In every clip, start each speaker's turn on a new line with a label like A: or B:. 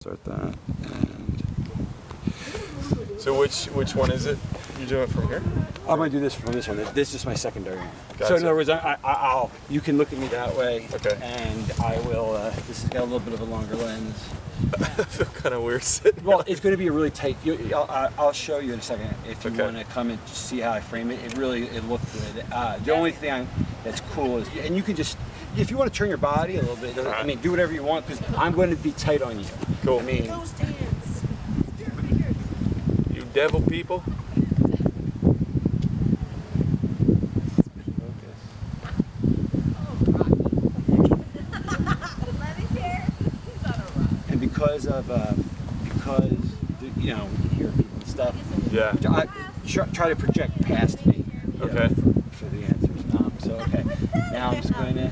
A: Start that. And
B: So which one is it? You're doing it from here?
A: I'm gonna do this from this one. This is my secondary one.
B: Gotcha.
A: So in other words, I'll you can look at me that way.
B: Okay.
A: And I will. This has got a little bit of a longer lens.
B: I feel kind of weird sitting.
A: Well, it's going to be a really tight. I'll show you in a second if you
B: Okay.
A: want to come and see how I frame it. It looked good. The only thing that's cool is, and you can just, if you want to turn your body a little bit, I mean, do whatever you want because I'm going to be tight on you.
B: Cool.
A: I mean,
C: Ghost hands.
B: You devil people.
A: and because you know, you hear people and stuff.
B: Yeah.
A: I try to project past me. You know,
B: Okay.
A: for the answers. So okay. Now I'm just going to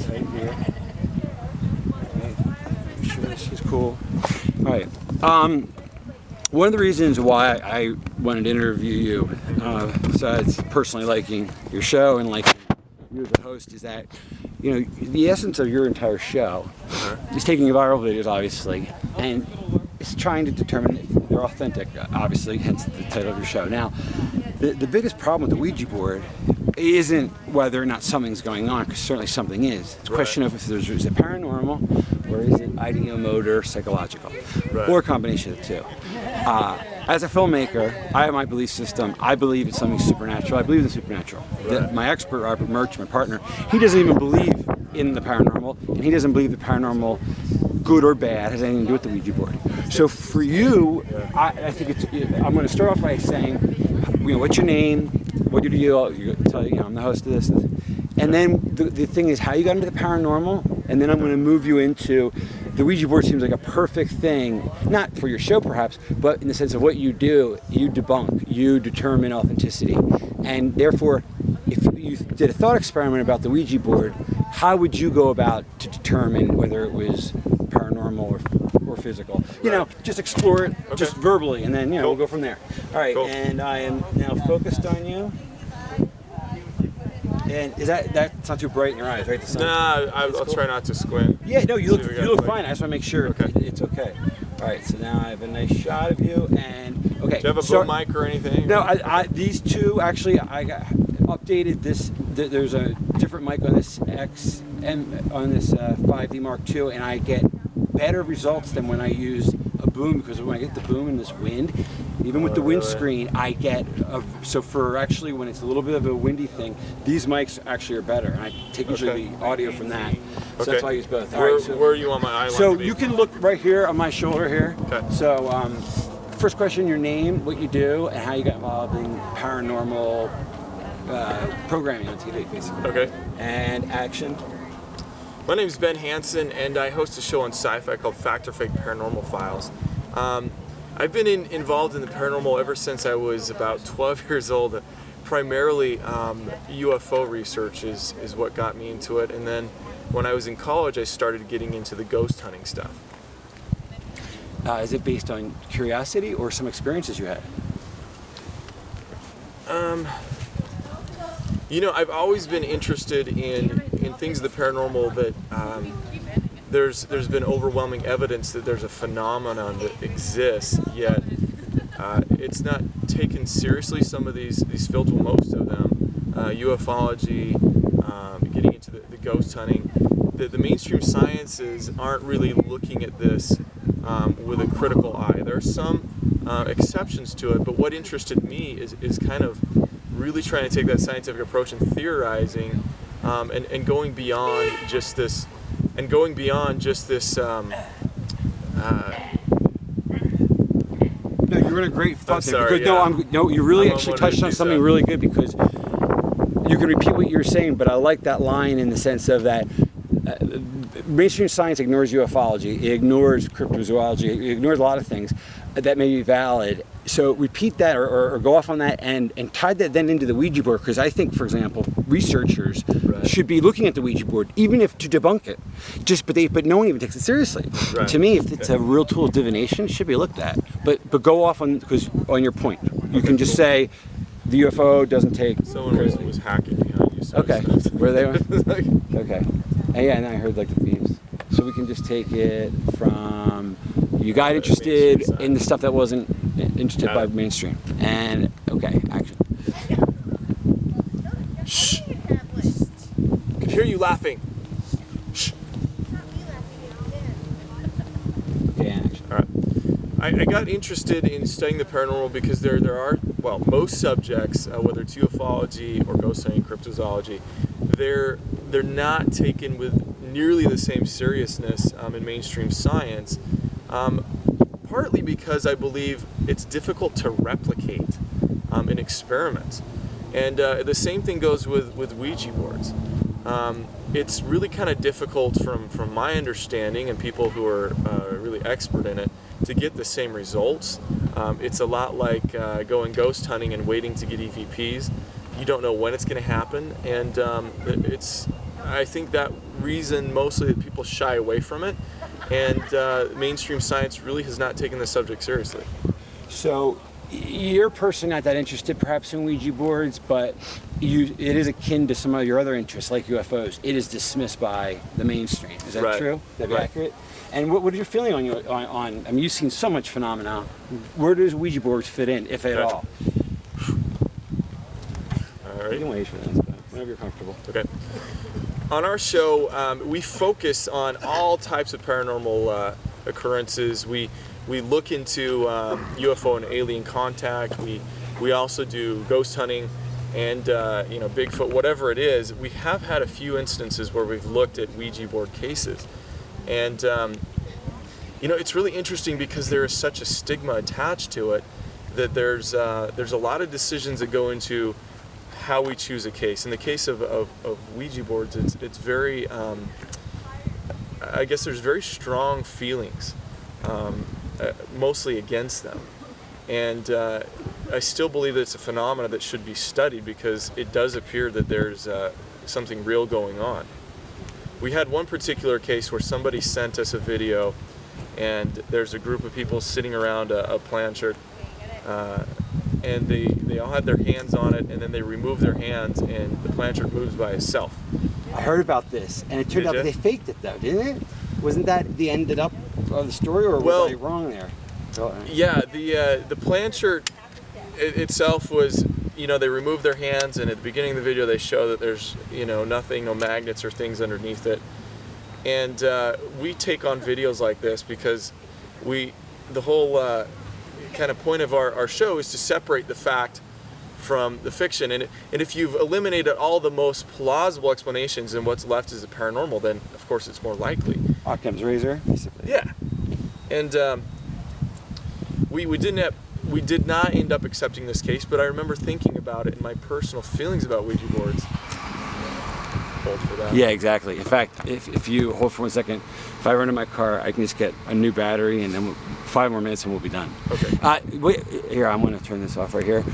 A: right here. Okay. Make sure this is cool. All right. One of the reasons why I wanted to interview you, besides personally liking your show and liking you as a host, is that, you know, the essence of your entire show is taking viral videos, obviously, and it's trying to determine if they're authentic, obviously, hence the title of your show. Now, the biggest problem with the Ouija board isn't whether or not something's going on, because certainly something is. It's a question of if is it paranormal, or is it ideomotor, psychological, or a combination of the two. As a filmmaker, I have my belief system. I believe it's something supernatural. I believe in the supernatural. My expert, Robert Murch, my partner, he doesn't even believe in the paranormal, and he doesn't believe the paranormal, good or bad, has anything to do with the Ouija board. So for you, I think I'm going to start off by saying, you know, what's your name? What do you do? You tell you know, I'm the host of this. And then the thing is how you got into the paranormal, and then I'm going to move you into the Ouija board. Seems like a perfect thing, not for your show perhaps, but in the sense of what you do. You debunk, you determine authenticity, and therefore, if you did a thought experiment about the Ouija board, how would you go about to determine whether it was paranormal or physical? You know, just explore it, just verbally, and then, you know, we'll go from there. All right, and I am now focused on you. And is that's not too bright in your eyes, right? The sun.
B: Nah, I'll try not to squint.
A: Yeah, no, you look fine. I just want to make sure
B: Okay.
A: it's okay. All right, so now I have a nice shot of you, and okay.
B: Do you have a boom mic or anything?
A: No, these two actually I got updated this. There's a different mic on this on this 5D Mark II, and I get better results than when I use a boom, because when I get the boom in this wind, even with the windscreen, I get so for actually when it's a little bit of a windy thing, these mics actually are better, and I take usually the audio from that. So that's why I use both. All right, so,
B: where are you on my eye line?
A: so you can look right here on my shoulder here.
B: Okay.
A: So first question: your name, what you do, and how you got involved in paranormal programming on TV, basically.
B: Okay.
A: And action.
B: My name is Ben Hansen, and I host a show on Sci-Fi called Fact or Fake Paranormal Files. I've been involved in the paranormal ever since I was about 12 years old. Primarily, UFO research is what got me into it, and then when I was in college, I started getting into the ghost hunting stuff.
A: Is it based on curiosity or some experiences you had?
B: You know, I've always been interested in things of the paranormal that there's been overwhelming evidence that there's a phenomenon that exists, yet it's not taken seriously. Some of these fields, well, most of them, ufology, getting into the ghost hunting, the mainstream sciences aren't really looking at this with a critical eye. There are some exceptions to it, but what interested me is kind of really trying to take that scientific approach and theorizing, and going beyond just this, No, you're in a great thought there. Sorry,
A: because you really actually touched on something really good, because you can repeat what you're saying, but I like that line in the sense of that mainstream science ignores ufology, it ignores cryptozoology, it ignores a lot of things that may be valid. So repeat that or go off on that and tie that then into the Ouija board, because I think, for example, researchers should be looking at the Ouija board, even if to debunk it, but no one even takes it seriously.
B: Right.
A: To me, if it's a real tool of divination, it should be looked at. But go off on your point. You can just say the UFO doesn't take.
B: Someone was hacking behind you. So
A: Okay, where they were?
B: like,
A: Okay, and yeah, and I heard like the thieves. So we can just take it from you got interested in the stuff that wasn't interested by mainstream. And okay, action.
B: Shh. I can hear you laughing. Shh.
A: Okay, and action.
B: All right. I got interested in studying the paranormal because there are, well, most subjects, whether it's ufology or ghost hunting, cryptozoology, they're not taken with nearly the same seriousness in mainstream science, partly because I believe it's difficult to replicate in experiments. And the same thing goes with Ouija boards. It's really kind of difficult from my understanding and people who are really expert in it to get the same results. It's a lot like going ghost hunting and waiting to get EVPs. You don't know when it's going to happen, and I think that reason mostly that people shy away from it, and mainstream science really has not taken the subject seriously.
A: So you're personally not that interested perhaps in Ouija boards, but it is akin to some of your other interests like UFOs. It is dismissed by the mainstream. Is that
B: Right.
A: true? Is that
B: Right.
A: accurate? And what is your feeling on I mean, you've seen so much phenomena. Where does Ouija boards fit in, if at all?
B: All right.
A: You can wait for this, but whenever you're comfortable.
B: Okay. On our show, we focus on all types of paranormal occurrences. We look into UFO and alien contact. We also do ghost hunting and Bigfoot, whatever it is. We have had a few instances where we've looked at Ouija board cases, and it's really interesting because there is such a stigma attached to it that there's a lot of decisions that go into how we choose a case. In the case of Ouija boards, it's very, I guess there's very strong feelings, mostly against them. And I still believe that it's a phenomenon that should be studied because it does appear that there's something real going on. We had one particular case where somebody sent us a video, and there's a group of people sitting around a planchette, and they all had their hands on it, and then they remove their hands, and the planchette moves by itself.
A: I heard about this, and it turned out that they faked it, though, didn't it? Wasn't that the ended up of the story, or was I wrong there?
B: Yeah, the planchette itself was, they removed their hands, and at the beginning of the video they show that there's, nothing, no magnets or things underneath it. And we take on videos like this because the whole kind of point of our show is to separate the fact from the fiction. And if you've eliminated all the most plausible explanations and what's left is the paranormal, then of course it's more likely.
A: Occam's razor, basically.
B: Yeah. And we did not end up accepting this case, but I remember thinking about it and my personal feelings about Ouija boards. Hold for that.
A: Yeah, exactly. In fact, if you hold for 1 second, if I run in my car, I can just get a new battery, and then 5 more minutes and we'll be done.
B: Okay.
A: Wait, here, I'm going to turn this off right here.